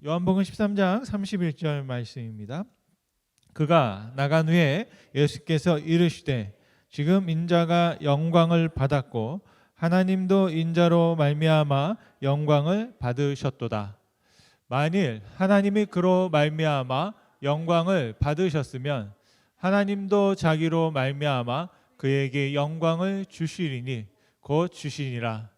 요한복음 13장 31절 말씀입니다. 그가 나간 후에 예수께서 이르시되 지금 인자가 영광을 받았고 하나님도 인자로 말미암아 영광을 받으셨도다. 만일 하나님이 그로 말미암아 영광을 받으셨으면 하나님도 자기로 말미암아 그에게 영광을 주시리니 곧 주시니라.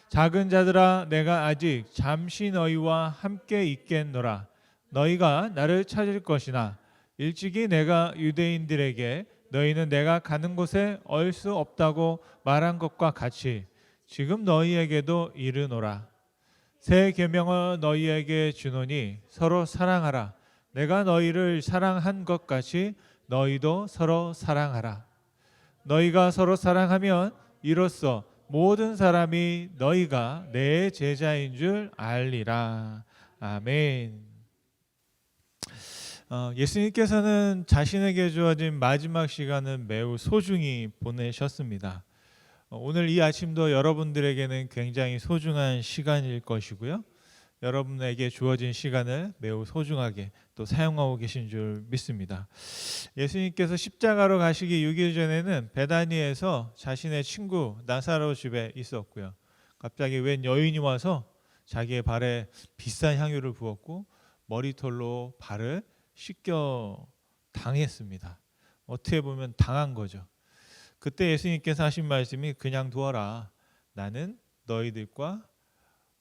작은 자들아, 내가 아직 잠시 너희와 함께 있겠노라. 너희가 나를 찾을 것이나 일찍이 내가 유대인들에게 너희는 내가 가는 곳에 얼 수 없다고 말한 것과 같이 지금 너희에게도 이르노라. 새 계명을 너희에게 주노니 서로 사랑하라. 내가 너희를 사랑한 것 같이 너희도 서로 사랑하라. 너희가 서로 사랑하면 이로써 모든 사람이 너희가 내 제자인 줄 알리라. 아멘. 예수님께서는 자신에게 주어진 마지막 시간을 매우 소중히 보내셨습니다. 오늘 이 아침도 여러분들에게는 굉장히 소중한 시간일 것이고요. 여러분에게 주어진 시간을 매우 소중하게 또 사용하고 계신 줄 믿습니다. 예수님께서 십자가로 가시기 6일 전에는 베다니에서 자신의 친구 나사로 집에 있었고요. 갑자기 웬 여인이 와서 자기의 발에 비싼 향유를 부었고 머리털로 발을 씻겨 당했습니다. 어떻게 보면 당한 거죠. 그때 예수님께서 하신 말씀이 그냥 두어라. 나는 너희들과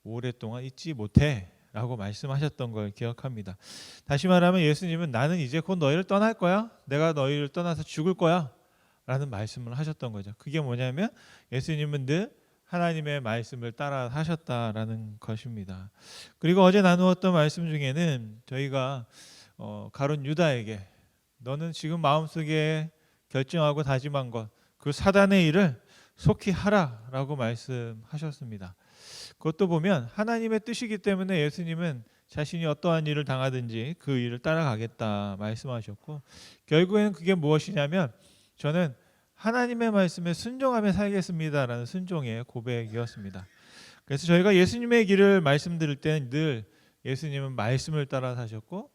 오랫동안 있지 못해 라고 말씀하셨던 걸 기억합니다. 다시 말하면 예수님은 나는 이제 곧 너희를 떠날 거야. 내가 너희를 떠나서 죽을 거야 라는 말씀을 하셨던 거죠. 그게 뭐냐면 예수님은 늘 하나님의 말씀을 따라 하셨다라는 것입니다. 그리고 어제 나누었던 말씀 중에는 저희가 가룟 유다에게 너는 지금 마음속에 결정하고 다짐한 것 그 사단의 일을 속히 하라라고 말씀하셨습니다. 그것도 보면 하나님의 뜻이기 때문에 예수님은 자신이 어떠한 일을 당하든지 그 일을 따라가겠다 말씀하셨고 결국에는 그게 무엇이냐면 저는 하나님의 말씀에 순종하며 살겠습니다라는 순종의 고백이었습니다. 그래서 저희가 예수님의 길을 말씀드릴 때는 늘 예수님은 말씀을 따라 사셨고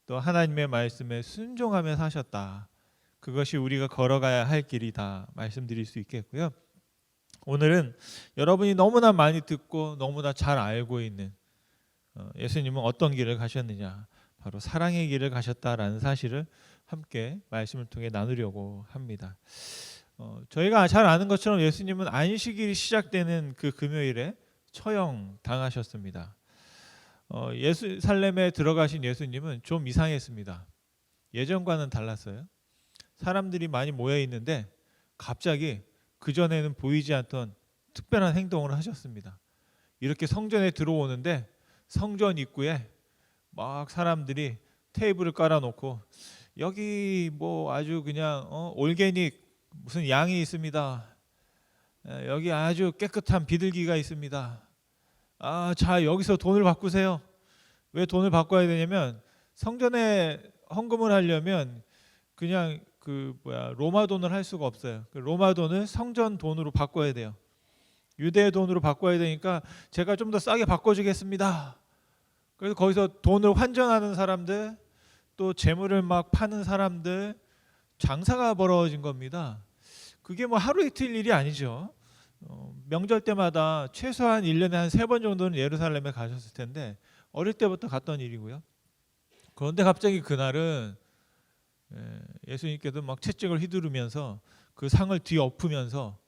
또 하나님의 말씀에 순종하며 사셨다. 그것이 우리가 걸어가야 할 길이다 말씀드릴 수 있겠고요. 오늘은 여러분이 너무나 많이 듣고 너무나 잘 알고 있는 예수님은 어떤 길을 가셨느냐, 바로 사랑의 길을 가셨다라는 사실을 함께 말씀을 통해 나누려고 합니다. 저희가 잘 아는 것처럼 예수님은 안식일이 시작되는 그 금요일에 처형 당하셨습니다. 예루살렘에 들어가신 예수님은 좀 이상했습니다. 예전과는 달랐어요. 사람들이 많이 모여 있는데 갑자기 그전에는 보이지 않던 특별한 행동을 하셨습니다. 이렇게 성전에 들어오는데 성전 입구에 막 사람들이 테이블을 깔아놓고 여기 뭐 아주 그냥 올게닉 무슨 양이 있습니다. 여기 아주 깨끗한 비둘기가 있습니다. 자 여기서 돈을 바꾸세요. 왜 돈을 바꿔야 되냐면 성전에 헌금을 하려면 그냥 로마 돈을 할 수가 없어요. 로마 돈을 성전 돈으로 바꿔야 돼요. 유대 돈으로 바꿔야 되니까 제가 좀 더 싸게 바꿔주겠습니다. 그래서 거기서 돈을 환전하는 사람들, 또 재물을 막 파는 사람들, 장사가 벌어진 겁니다. 그게 뭐 하루 이틀 일이 아니죠. 명절 때마다 최소한 1년에 한 3번 정도는 예루살렘에 가셨을 텐데 어릴 때부터 갔던 일이고요. 그런데 갑자기 그날은 예수님께서 막 채찍을 휘두르면서 그 상을 뒤엎으면서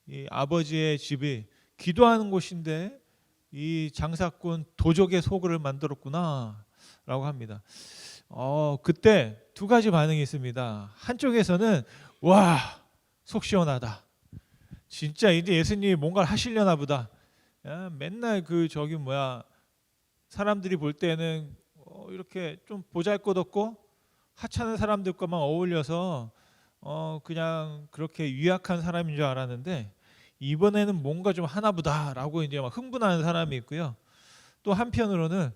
이 아버지의 집이 기도하는 곳인데 이 장사꾼 도적의 소굴을 만들었구나 라고 합니다. 그때 두 가지 반응이 있습니다. 한쪽에서는 와, 속 시원하다. 진짜 이제 예수님이 뭔가를 하시려나 보다. 맨날 사람들이 볼 때는 이렇게 좀 보잘것없고 하찮은 사람들과만 어울려서 그냥 그렇게 유약한 사람인 줄 알았는데 이번에는 뭔가 좀 하나보다라고 이제 막 흥분하는 사람이 있고요. 또 한편으로는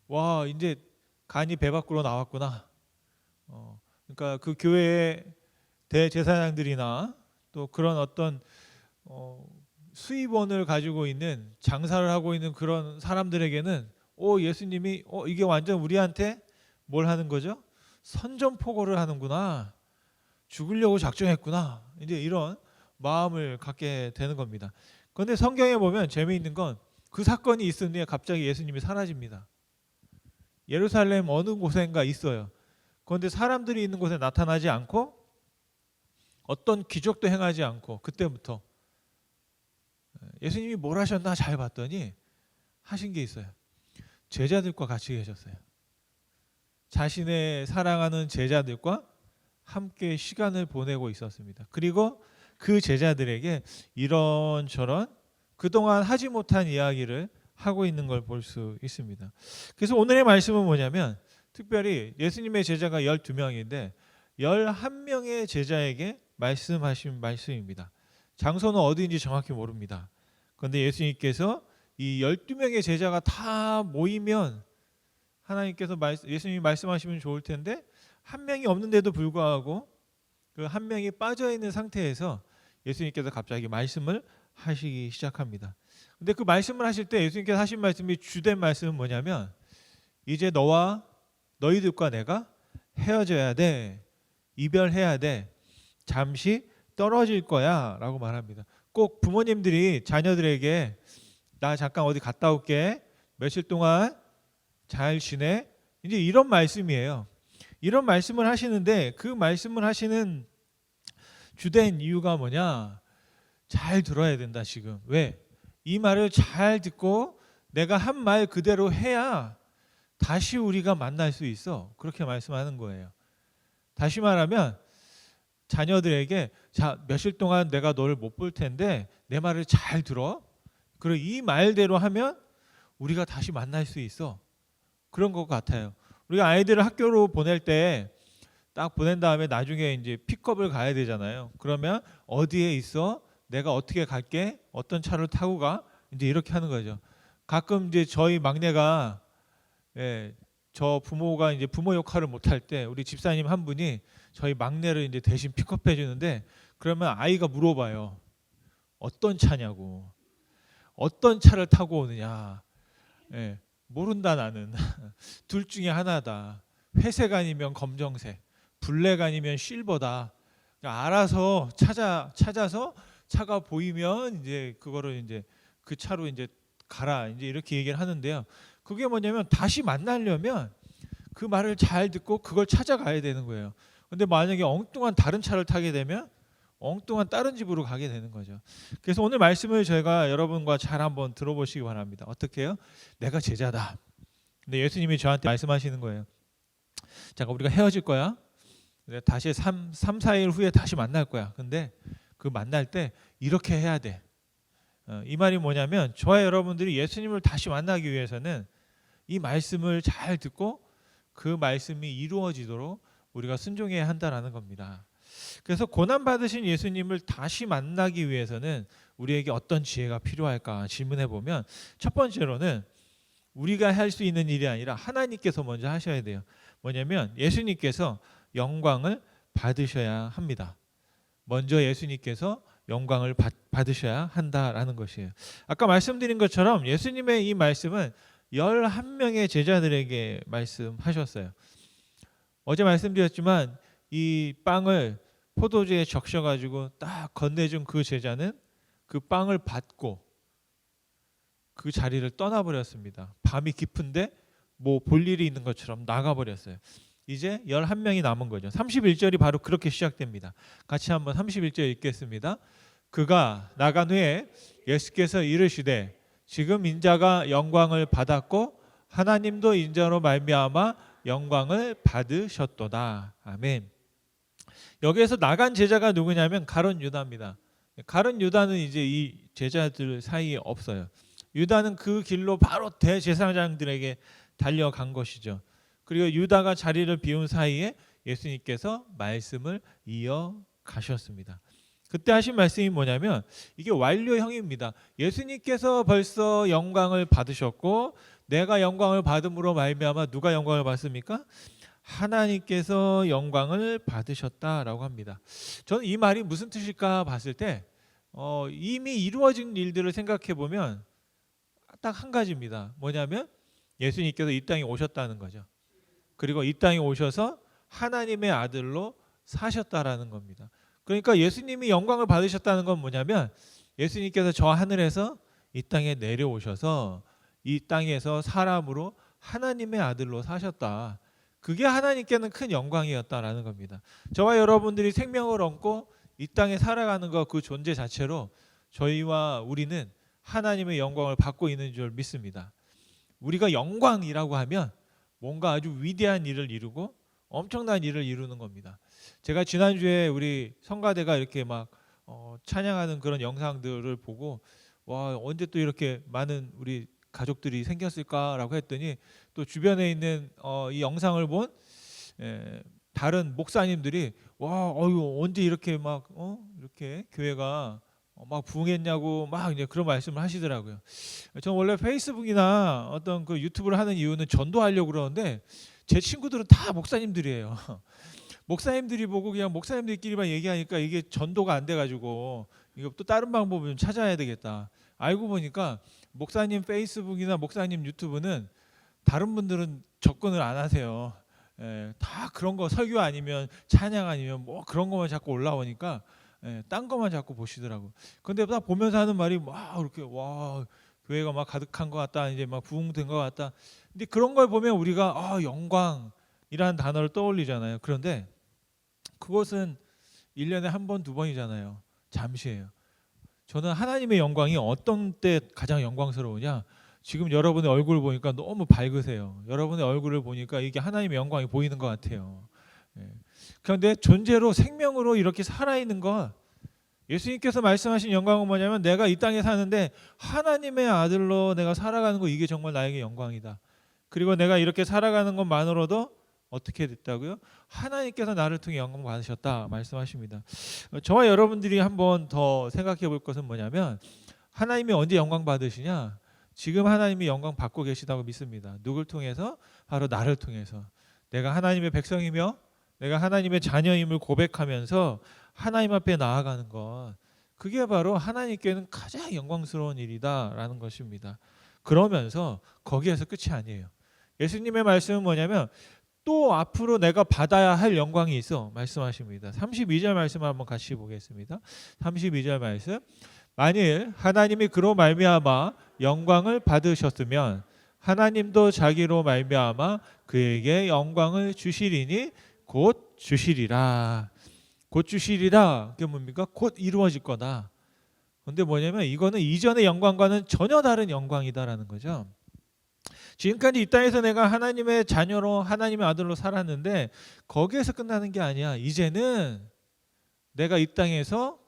와 이제 간이 배 밖으로 나왔구나. 그러니까 그 교회의 대제사장들이나 또 그런 어떤 수입원을 가지고 있는 장사를 하고 있는 그런 사람들에게는 예수님이 이게 완전 우리한테 뭘 하는 거죠? 선전포고를 하는구나. 죽으려고 작정했구나. 이제 이런 마음을 갖게 되는 겁니다. 그런데 성경에 보면 재미있는 건 그 사건이 있은 후에 갑자기 예수님이 사라집니다. 예루살렘 어느 곳인가 있어요. 그런데 사람들이 있는 곳에 나타나지 않고 어떤 기적도 행하지 않고 그때부터 예수님이 뭘 하셨나 잘 봤더니 하신 게 있어요. 제자들과 같이 계셨어요. 자신의 사랑하는 제자들과 함께 시간을 보내고 있었습니다. 그리고 그 제자들에게 이런저런 그동안 하지 못한 이야기를 하고 있는 걸 볼 수 있습니다. 그래서 오늘의 말씀은 뭐냐면 특별히 예수님의 제자가 12명인데 11명의 제자에게 말씀하신 말씀입니다. 장소는 어디인지 정확히 모릅니다. 그런데 예수님께서 이 12명의 제자가 다 모이면 하나님께서 예수님이 말씀하시면 좋을 텐데 한 명이 없는데도 불구하고 그 한 명이 빠져 있는 상태에서 예수님께서 갑자기 말씀을 하시기 시작합니다. 근데 그 말씀을 하실 때 예수님께서 하신 말씀이 주된 말씀은 뭐냐면 이제 너와 너희들과 내가 헤어져야 돼. 이별해야 돼. 잠시 떨어질 거야 라고 말합니다. 꼭 부모님들이 자녀들에게 나 잠깐 어디 갔다 올게. 며칠 동안 잘 지내. 이제 이런 말씀이에요. 이런 말씀을 하시는데 그 말씀을 하시는 주된 이유가 뭐냐? 잘 들어야 된다 지금. 왜? 이 말을 잘 듣고 내가 한 말 그대로 해야 다시 우리가 만날 수 있어. 그렇게 말씀하는 거예요. 다시 말하면 자녀들에게 자 며칠 동안 내가 너를 못 볼 텐데 내 말을 잘 들어. 그리고 이 말대로 하면 우리가 다시 만날 수 있어. 그런 것 같아요. 우리가 아이들을 학교로 보낼 때 딱 보낸 다음에 나중에 이제 픽업을 가야 되잖아요. 그러면 어디에 있어? 내가 어떻게 갈게? 어떤 차를 타고 가? 이제 이렇게 하는 거죠. 가끔 이제 저희 막내가 저 부모가 이제 부모 역할을 못할 때 우리 집사님 한 분이 저희 막내를 이제 대신 픽업해 주는데 그러면 아이가 물어봐요. 어떤 차냐고. 어떤 차를 타고 오느냐. 모른다 나는. 둘 중에 하나다. 회색 아니면 검정색, 블랙 아니면 실버다. 알아서 찾아서 차가 보이면 이제 그거를 이제 그 차로 이제 가라. 이제 이렇게 얘기를 하는데요. 그게 뭐냐면 다시 만나려면 그 말을 잘 듣고 그걸 찾아가야 되는 거예요. 근데 만약에 엉뚱한 다른 차를 타게 되면 엉뚱한 다른 집으로 가게 되는 거죠. 그래서 오늘 말씀을 저희가 여러분과 잘 한번 들어보시기 바랍니다. 어떻게 해요? 내가 제자다. 근데 예수님이 저한테 말씀하시는 거예요. 잠깐 우리가 헤어질 거야. 다시 3, 4일 후에 다시 만날 거야. 근데 그 만날 때 이렇게 해야 돼. 이 말이 뭐냐면 저와 여러분들이 예수님을 다시 만나기 위해서는 이 말씀을 잘 듣고 그 말씀이 이루어지도록 우리가 순종해야 한다라는 겁니다. 그래서 고난받으신 예수님을 다시 만나기 위해서는 우리에게 어떤 지혜가 필요할까 질문해 보면 첫 번째로는 우리가 할 수 있는 일이 아니라 하나님께서 먼저 하셔야 돼요. 뭐냐면 예수님께서 영광을 받으셔야 합니다. 먼저 예수님께서 영광을 받으셔야 한다라는 것이에요. 아까 말씀드린 것처럼 예수님의 이 말씀은 11명의 제자들에게 말씀하셨어요. 어제 말씀드렸지만 이 빵을 포도주에 적셔가지고 딱 건네준 그 제자는 그 빵을 받고 그 자리를 떠나버렸습니다. 밤이 깊은데 뭐 볼 일이 있는 것처럼 나가버렸어요. 이제 11명이 남은 거죠. 31절이 바로 그렇게 시작됩니다. 같이 한번 31절 읽겠습니다. 그가 나간 후에 예수께서 이르시되 지금 인자가 영광을 받았고 하나님도 인자로 말미암아 영광을 받으셨도다. 아멘. 여기에서 나간 제자가 누구냐면 가룟 유다입니다. 가룟 유다는 이제 이 제자들 사이에 없어요. 유다는 그 길로 바로 대제사장들에게 달려간 것이죠. 그리고 유다가 자리를 비운 사이에 예수님께서 말씀을 이어가셨습니다. 그때 하신 말씀이 뭐냐면 이게 완료형입니다. 예수님께서 벌써 영광을 받으셨고 내가 영광을 받음으로 말미암아 누가 영광을 받습니까? 하나님께서 영광을 받으셨다라고 합니다. 저는 이 말이 무슨 뜻일까 봤을 때 이미 이루어진 일들을 생각해 보면 딱 한 가지입니다. 뭐냐면 예수님께서 이 땅에 오셨다는 거죠. 그리고 이 땅에 오셔서 하나님의 아들로 사셨다라는 겁니다. 그러니까 예수님이 영광을 받으셨다는 건 뭐냐면 예수님께서 저 하늘에서 이 땅에 내려오셔서 이 땅에서 사람으로 하나님의 아들로 사셨다. 그게 하나님께는 큰 영광이었다라는 겁니다. 저와 여러분들이 생명을 얻고 이 땅에 살아가는 것 그 존재 자체로 저희와 우리는 하나님의 영광을 받고 있는 줄 믿습니다. 우리가 영광이라고 하면 뭔가 아주 위대한 일을 이루고 엄청난 일을 이루는 겁니다. 제가 지난주에 우리 성가대가 이렇게 막 찬양하는 그런 영상들을 보고 와, 언제 또 이렇게 많은 우리 가족들이 생겼을까라고 했더니 또 주변에 있는 이 영상을 본 다른 목사님들이 와, 언제 이렇게 막 이렇게 교회가 막 부흥했냐고 막 이제 그런 말씀을 하시더라고요. 저는 원래 페이스북이나 어떤 그 유튜브를 하는 이유는 전도하려고 그러는데 제 친구들은 다 목사님들이에요. 목사님들이 보고 그냥 목사님들끼리만 얘기하니까 이게 전도가 안 돼가지고 이거 또 다른 방법을 좀 찾아야 되겠다. 알고 보니까 목사님 페이스북이나 목사님 유튜브는 다른 분들은 접근을 안 하세요. 다 그런 거 설교 아니면 찬양 아니면 뭐 그런 것만 자꾸 올라오니까 딴 것만 자꾸 보시더라고. 근데 딱 보면서 하는 말이 막 이렇게 와 교회가 막 가득한 것 같다, 이제 막 부흥된 것 같다. 근데 그런 걸 보면 우리가 영광이라는 단어를 떠올리잖아요. 그런데 그것은 1년에 한 번, 두 번이잖아요. 잠시예요. 저는 하나님의 영광이 어떤 때 가장 영광스러우냐? 지금 여러분의 얼굴을 보니까 너무 밝으세요. 여러분의 얼굴을 보니까 이게 하나님의 영광이 보이는 것 같아요. 그런데 존재로 생명으로 이렇게 살아있는 것, 예수님께서 말씀하신 영광은 뭐냐면 내가 이 땅에 사는데 하나님의 아들로 내가 살아가는 거, 이게 정말 나에게 영광이다. 그리고 내가 이렇게 살아가는 것만으로도 어떻게 됐다고요? 하나님께서 나를 통해 영광 받으셨다 말씀하십니다. 저와 여러분들이 한번 더 생각해 볼 것은 뭐냐면 하나님이 언제 영광 받으시냐? 지금 하나님이 영광 받고 계시다고 믿습니다. 누굴 통해서? 바로 나를 통해서. 내가 하나님의 백성이며 내가 하나님의 자녀임을 고백하면서 하나님 앞에 나아가는 것, 그게 바로 하나님께는 가장 영광스러운 일이다라는 것입니다. 그러면서 거기에서 끝이 아니에요. 예수님의 말씀은 뭐냐면 또 앞으로 내가 받아야 할 영광이 있어 말씀하십니다. 32절 말씀 한번 같이 보겠습니다. 32절 말씀. 만일 하나님이 그로 말미암아 영광을 받으셨으면 하나님도 자기로 말미암아 그에게 영광을 주시리니 곧 주시리라. 곧 주시리라. 그게 뭡니까? 곧 이루어질 거다. 그런데 뭐냐면 이거는 이전의 영광과는 전혀 다른 영광이다라는 거죠. 지금까지 이 땅에서 내가 하나님의 자녀로 하나님의 아들로 살았는데 거기에서 끝나는 게 아니야. 이제는 내가 이 땅에서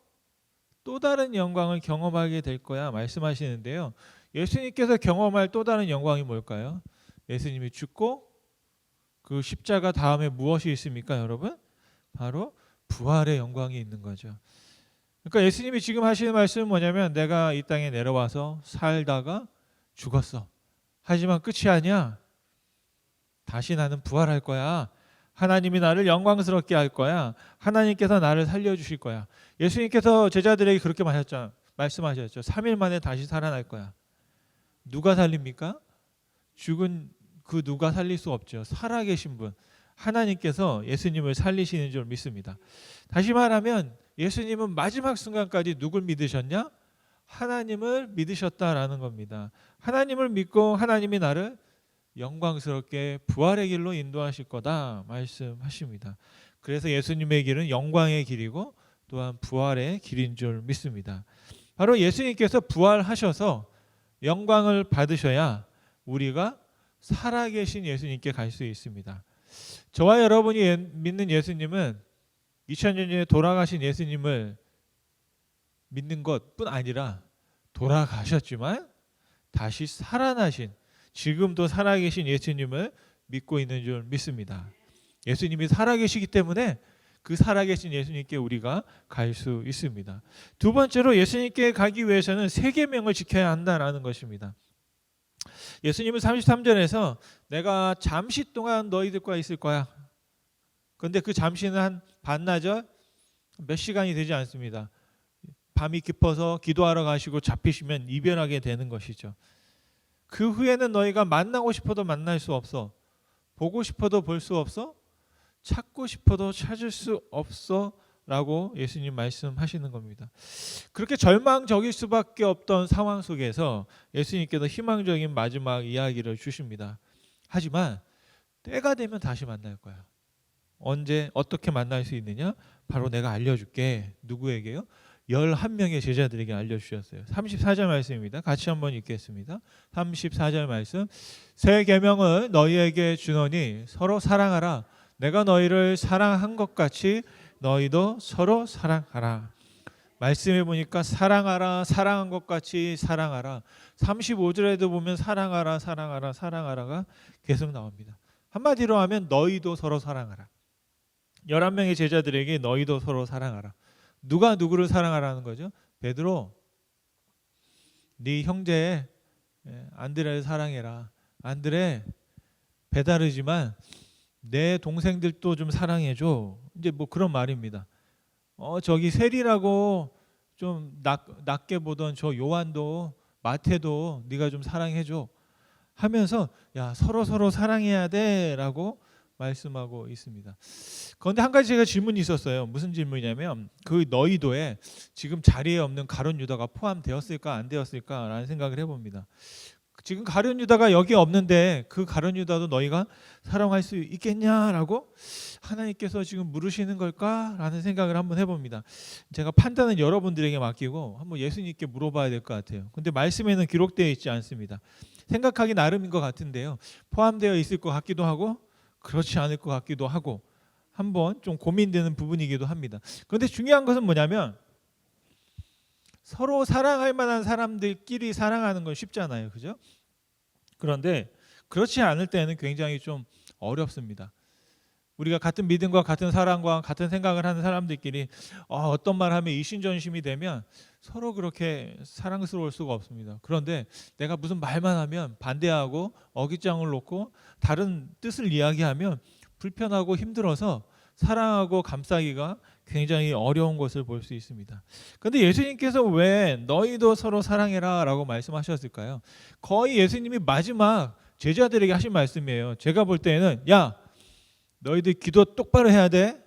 또 다른 영광을 경험하게 될 거야 말씀하시는데요. 예수님께서 경험할 또 다른 영광이 뭘까요? 예수님이 죽고 그 십자가 다음에 무엇이 있습니까, 여러분? 바로 부활의 영광이 있는 거죠. 그러니까 예수님이 지금 하시는 말씀은 뭐냐면 내가 이 땅에 내려와서 살다가 죽었어. 하지만 끝이 아니야. 다시 나는 부활할 거야. 하나님이 나를 영광스럽게 할 거야. 하나님께서 나를 살려주실 거야. 예수님께서 제자들에게 그렇게 말씀하셨죠. 3일 만에 다시 살아날 거야. 누가 살립니까? 죽은 그 누가 살릴 수 없죠. 살아계신 분, 하나님께서 예수님을 살리시는 줄 믿습니다. 다시 말하면 예수님은 마지막 순간까지 누굴 믿으셨냐? 하나님을 믿으셨다라는 겁니다. 하나님을 믿고 하나님이 나를 영광스럽게 부활의 길로 인도하실 거다 말씀하십니다. 그래서 예수님의 길은 영광의 길이고 또한 부활의 길인 줄 믿습니다. 바로 예수님께서 부활하셔서 영광을 받으셔야 우리가 살아계신 예수님께 갈 수 있습니다. 저와 여러분이 믿는 예수님은 2000년 전에 돌아가신 예수님을 믿는 것뿐 아니라 돌아가셨지만 다시 살아나신, 지금도 살아계신 예수님을 믿고 있는 줄 믿습니다. 예수님이 살아계시기 때문에 그 살아계신 예수님께 우리가 갈 수 있습니다. 두 번째로 예수님께 가기 위해서는 세 계명을 지켜야 한다라는 것입니다. 예수님은 33절에서 내가 잠시 동안 너희들과 있을 거야. 그런데 그 잠시는 한 반나절 몇 시간이 되지 않습니다. 밤이 깊어서 기도하러 가시고 잡히시면 이별하게 되는 것이죠. 그 후에는 너희가 만나고 싶어도 만날 수 없어, 보고 싶어도 볼 수 없어, 찾고 싶어도 찾을 수 없어 라고 예수님 말씀하시는 겁니다. 그렇게 절망적일 수밖에 없던 상황 속에서 예수님께서 희망적인 마지막 이야기를 주십니다. 하지만 때가 되면 다시 만날 거야. 언제 어떻게 만날 수 있느냐? 바로 내가 알려줄게. 누구에게요? 11명의 제자들에게 알려주셨어요. 34절 말씀입니다. 같이 한번 읽겠습니다. 34절 말씀. 새 계명을 너희에게 주노니 서로 사랑하라. 내가 너희를 사랑한 것 같이 너희도 서로 사랑하라. 말씀해 보니까 사랑하라, 사랑한 것 같이 사랑하라. 35절에도 보면 사랑하라, 사랑하라, 사랑하라가 계속 나옵니다. 한마디로 하면 너희도 서로 사랑하라. 11명의 제자들에게 너희도 서로 사랑하라. 누가 누구를 사랑하라는 거죠? 베드로, 네 형제 안드레를 사랑해라. 안드레 배다르지만 내 동생들도 좀 사랑해줘. 이제 뭐 그런 말입니다. 저기 세리라고 좀 낮게 보던 저 요한도, 마태도 네가 좀 사랑해줘 하면서 야, 서로 사랑해야 돼라고 말씀하고 있습니다. 그런데 한 가지 제가 질문이 있었어요. 무슨 질문이냐면 그 너희도에 지금 자리에 없는 가룟 유다가 포함되었을까 안 되었을까라는 생각을 해봅니다. 지금 가룟 유다가 여기 없는데 그 가룟 유다도 너희가 사랑할 수 있겠냐라고 하나님께서 지금 물으시는 걸까라는 생각을 한번 해봅니다. 제가 판단은 여러분들에게 맡기고 한번 예수님께 물어봐야 될 것 같아요. 근데 말씀에는 기록되어 있지 않습니다. 생각하기 나름인 것 같은데요. 포함되어 있을 것 같기도 하고 그렇지 않을 것 같기도 하고 한번 좀 고민되는 부분이기도 합니다. 그런데 중요한 것은 뭐냐면 서로 사랑할 만한 사람들끼리 사랑하는 건 쉽잖아요. 그죠? 그런데 그렇지 않을 때는 굉장히 좀 어렵습니다. 우리가 같은 믿음과 같은 사랑과 같은 생각을 하는 사람들끼리 어떤 말 하면 이신전심이 되면 서로 그렇게 사랑스러울 수가 없습니다. 그런데 내가 무슨 말만 하면 반대하고 어깃장을 놓고 다른 뜻을 이야기하면 불편하고 힘들어서 사랑하고 감싸기가 굉장히 어려운 것을 볼 수 있습니다. 그런데 예수님께서 왜 너희도 서로 사랑해라 라고 말씀하셨을까요? 거의 예수님이 마지막 제자들에게 하신 말씀이에요. 제가 볼 때는 야, 너희들 기도 똑바로 해야 돼.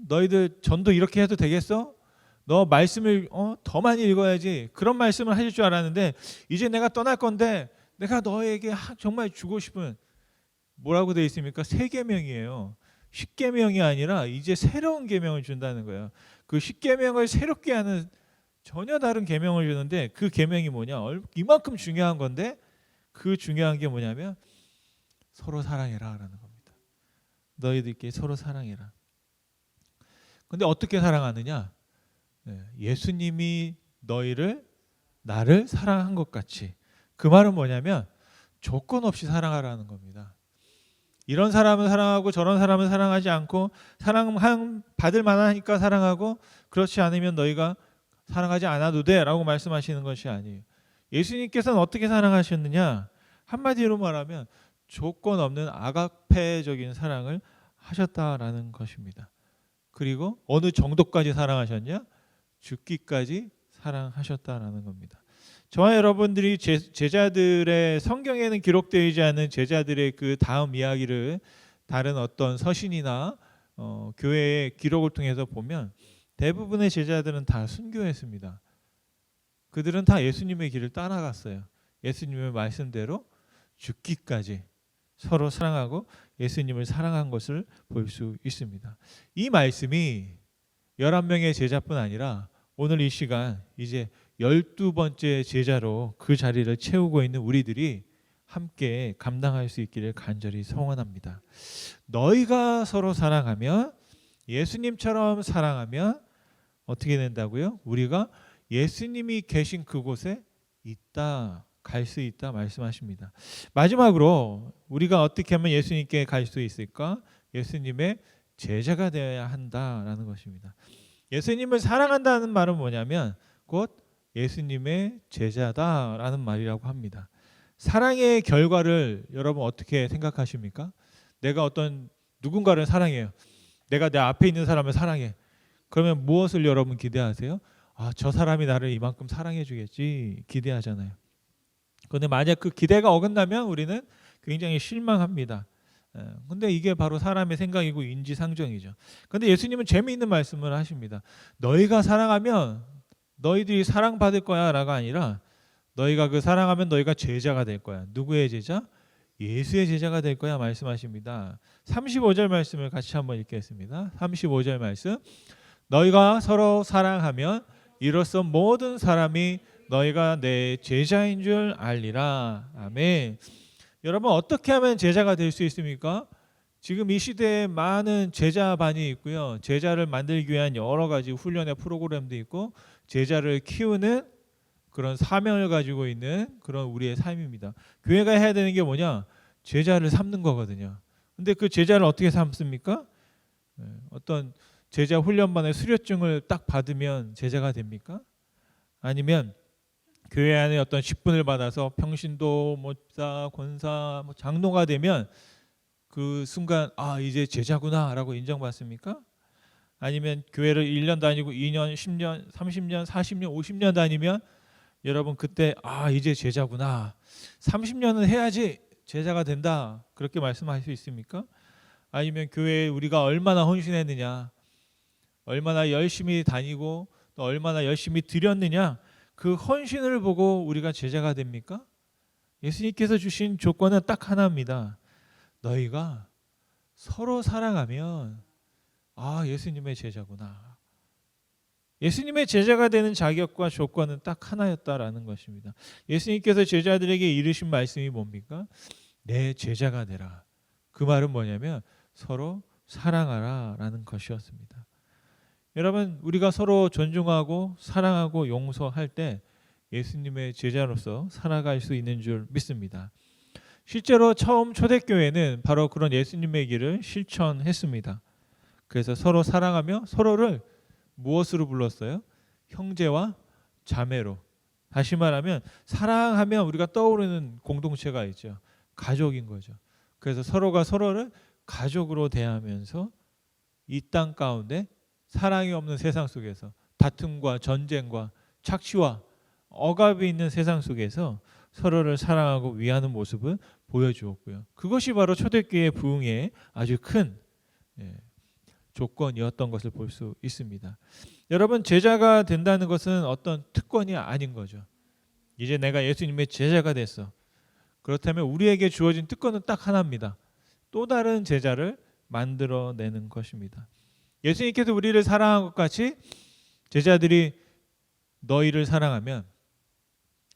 너희들 전도 이렇게 해도 되겠어? 너 말씀을 더 많이 읽어야지. 그런 말씀을 하실 줄 알았는데 이제 내가 떠날 건데 내가 너에게 정말 주고 싶은 뭐라고 되어 있습니까? 새 계명이에요. 십계명이 아니라 이제 새로운 계명을 준다는 거예요. 그 십계명을 새롭게 하는 전혀 다른 계명을 주는데 그 계명이 뭐냐? 이만큼 중요한 건데 그 중요한 게 뭐냐면 서로 사랑해라라는 겁니다. 너희들끼리 서로 사랑해라. 근데 어떻게 사랑하느냐? 예수님이 나를 사랑한 것 같이. 그 말은 뭐냐면 조건 없이 사랑하라는 겁니다. 이런 사람은 사랑하고 저런 사람은 사랑하지 않고 사랑 받을 만하니까 사랑하고 그렇지 않으면 너희가 사랑하지 않아도 돼라고 말씀하시는 것이 아니에요. 예수님께서는 어떻게 사랑하셨느냐? 한마디로 말하면 조건 없는 아가페적인 사랑을 하셨다라는 것입니다. 그리고 어느 정도까지 사랑하셨냐? 죽기까지 사랑하셨다라는 겁니다. 저와 여러분들이 제자들의 성경에는 기록되지 않은 제자들의 그 다음 이야기를 다른 어떤 서신이나 교회의 기록을 통해서 보면 대부분의 제자들은 다 순교했습니다. 그들은 다 예수님의 길을 따라갔어요. 예수님의 말씀대로 죽기까지 서로 사랑하고 예수님을 사랑한 것을 볼 수 있습니다. 이 말씀이 11명의 제자뿐 아니라 오늘 이 시간 이제 12번째 제자로 그 자리를 채우고 있는 우리들이 함께 감당할 수 있기를 간절히 소원합니다. 너희가 서로 사랑하면 예수님처럼 사랑하면 어떻게 된다고요? 우리가 예수님이 계신 그곳에 있다, 갈 수 있다 말씀하십니다. 마지막으로 우리가 어떻게 하면 예수님께 갈 수 있을까? 예수님의 제자가 되어야 한다라는 것입니다. 예수님을 사랑한다는 말은 뭐냐면 곧 예수님의 제자다라는 말이라고 합니다. 사랑의 결과를 여러분 어떻게 생각하십니까? 내가 어떤 누군가를 사랑해요. 내가 내 앞에 있는 사람을 사랑해. 그러면 무엇을 여러분 기대하세요? 저 사람이 나를 이만큼 사랑해 주겠지 기대하잖아요. 그런데 만약 그 기대가 어긋나면 우리는 굉장히 실망합니다. 근데 이게 바로 사람의 생각이고 인지상정이죠. 근데 예수님은 재미있는 말씀을 하십니다. 너희가 사랑하면 너희들이 사랑받을 거야 라가 아니라 너희가 그 사랑하면 너희가 제자가 될 거야. 누구의 제자? 예수의 제자가 될 거야 말씀하십니다. 35절 말씀을 같이 한번 읽겠습니다. 35절 말씀. 너희가 서로 사랑하면 이로써 모든 사람이 너희가 내 제자인 줄 알리라. 아멘. 여러분 어떻게 하면 제자가 될 수 있습니까? 지금 이 시대에 많은 제자반이 있고요. 제자를 만들기 위한 여러 가지 훈련의 프로그램도 있고 제자를 키우는 그런 사명을 가지고 있는 그런 우리의 삶입니다. 교회가 해야 되는 게 뭐냐? 제자를 삼는 거거든요. 근데 그 제자를 어떻게 삼습니까? 어떤 제자 훈련반의 수료증을 딱 받으면 제자가 됩니까? 아니면 교회 안에 어떤 직분을 받아서 평신도, 목사, 권사, 장로가 되면 그 순간 이제 제자구나라고 인정받습니까? 아니면 교회를 1년 다니고 2년, 10년, 30년, 40년, 50년 다니면 여러분 그때 이제 제자구나. 30년은 해야지 제자가 된다. 그렇게 말씀하실 수 있습니까? 아니면 교회에 우리가 얼마나 헌신했느냐, 얼마나 열심히 다니고 또 얼마나 열심히 드렸느냐, 그 헌신을 보고 우리가 제자가 됩니까? 예수님께서 주신 조건은 딱 하나입니다. 너희가 서로 사랑하면 예수님의 제자구나. 예수님의 제자가 되는 자격과 조건은 딱 하나였다라는 것입니다. 예수님께서 제자들에게 이르신 말씀이 뭡니까? 내 제자가 되라. 그 말은 뭐냐면 서로 사랑하라라는 것이었습니다. 여러분 우리가 서로 존중하고 사랑하고 용서할 때 예수님의 제자로서 살아갈 수 있는 줄 믿습니다. 실제로 처음 초대교회는 바로 그런 예수님의 길을 실천했습니다. 그래서 서로 사랑하며 서로를 무엇으로 불렀어요? 형제와 자매로. 다시 말하면 사랑하면 우리가 떠오르는 공동체가 있죠. 가족인 거죠. 그래서 서로가 서로를 가족으로 대하면서 이 땅 가운데 사랑이 없는 세상 속에서 다툼과 전쟁과 착취와 억압이 있는 세상 속에서 서로를 사랑하고 위하는 모습을 보여주었고요. 그것이 바로 초대교회의 부흥의 아주 큰 조건이었던 것을 볼 수 있습니다. 여러분 제자가 된다는 것은 어떤 특권이 아닌 거죠. 이제 내가 예수님의 제자가 됐어. 그렇다면 우리에게 주어진 특권은 딱 하나입니다. 또 다른 제자를 만들어내는 것입니다. 예수님께서 우리를 사랑한 것 같이 제자들이 너희를 사랑하면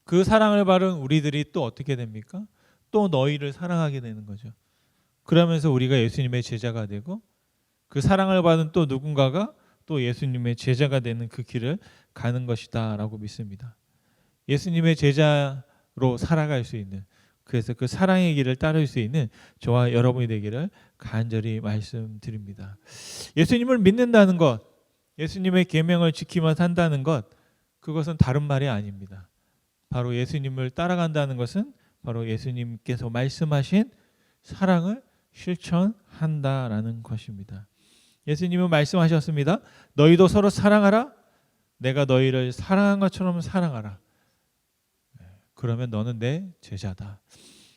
그 사랑을 받은 우리들이 또 어떻게 됩니까? 또 너희를 사랑하게 되는 거죠. 그러면서 우리가 예수님의 제자가 되고 그 사랑을 받은 또 누군가가 또 예수님의 제자가 되는 그 길을 가는 것이다 라고 믿습니다. 예수님의 제자로 살아갈 수 있는, 그래서 그 사랑의 길을 따를 수 있는 저와 여러분이 되기를 간절히 말씀드립니다. 예수님을 믿는다는 것, 예수님의 계명을 지키며 산다는 것, 그것은 다른 말이 아닙니다. 바로 예수님을 따라간다는 것은 바로 예수님께서 말씀하신 사랑을 실천한다라는 것입니다. 예수님은 말씀하셨습니다. 너희도 서로 사랑하라. 내가 너희를 사랑한 것처럼 사랑하라. 그러면 너는 내 제자다.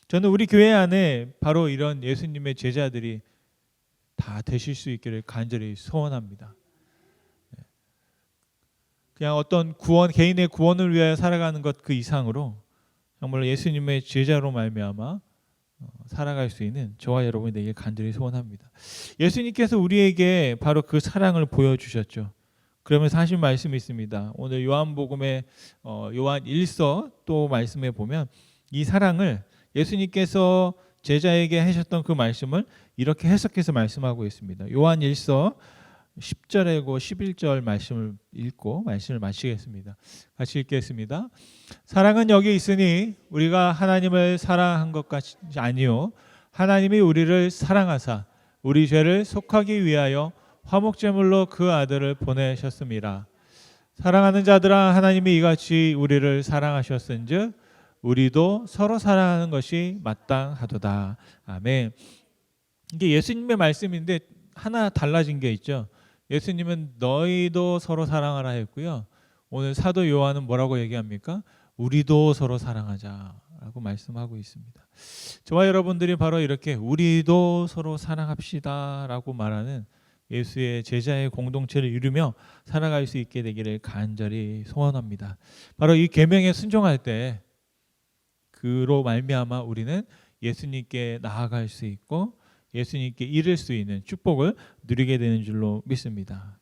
저는 우리 교회 안에 바로 이런 예수님의 제자들이 다 되실 수 있기를 간절히 소원합니다. 그냥 어떤 구원, 개인의 구원을 위하여 살아가는 것 그 이상으로 정말로 예수님의 제자로 말미암아 살아갈 수 있는 저와 여러분이 되길 간절히 소원합니다. 예수님께서 우리에게 바로 그 사랑을 보여주셨죠. 그러면서 하신 말씀이 있습니다. 오늘 요한복음의 요한 1서 또 말씀에 보면 이 사랑을 예수님께서 제자에게 하셨던 그 말씀을 이렇게 해석해서 말씀하고 있습니다. 요한 1서 10절하고 11절 말씀을 읽고 말씀을 마치겠습니다. 같이 읽겠습니다. 사랑은 여기 있으니 우리가 하나님을 사랑한 것 같이 아니요 하나님이 우리를 사랑하사 우리 죄를 속하기 위하여 화목제물로 그 아들을 보내셨습니다. 사랑하는 자들아 하나님이 이같이 우리를 사랑하셨은즉 우리도 서로 사랑하는 것이 마땅하도다. 아멘. 이게 예수님의 말씀인데 하나 달라진 게 있죠. 예수님은 너희도 서로 사랑하라 했고요. 오늘 사도 요한은 뭐라고 얘기합니까? 우리도 서로 사랑하자라고 말씀하고 있습니다. 저와 여러분들이 바로 이렇게 우리도 서로 사랑합시다라고 말하는 예수의 제자의 공동체를 이루며 살아갈 수 있게 되기를 간절히 소원합니다. 바로 이 계명에 순종할 때 그로 말미암아 우리는 예수님께 나아갈 수 있고 예수님께 이를 수 있는 축복을 누리게 되는 줄로 믿습니다.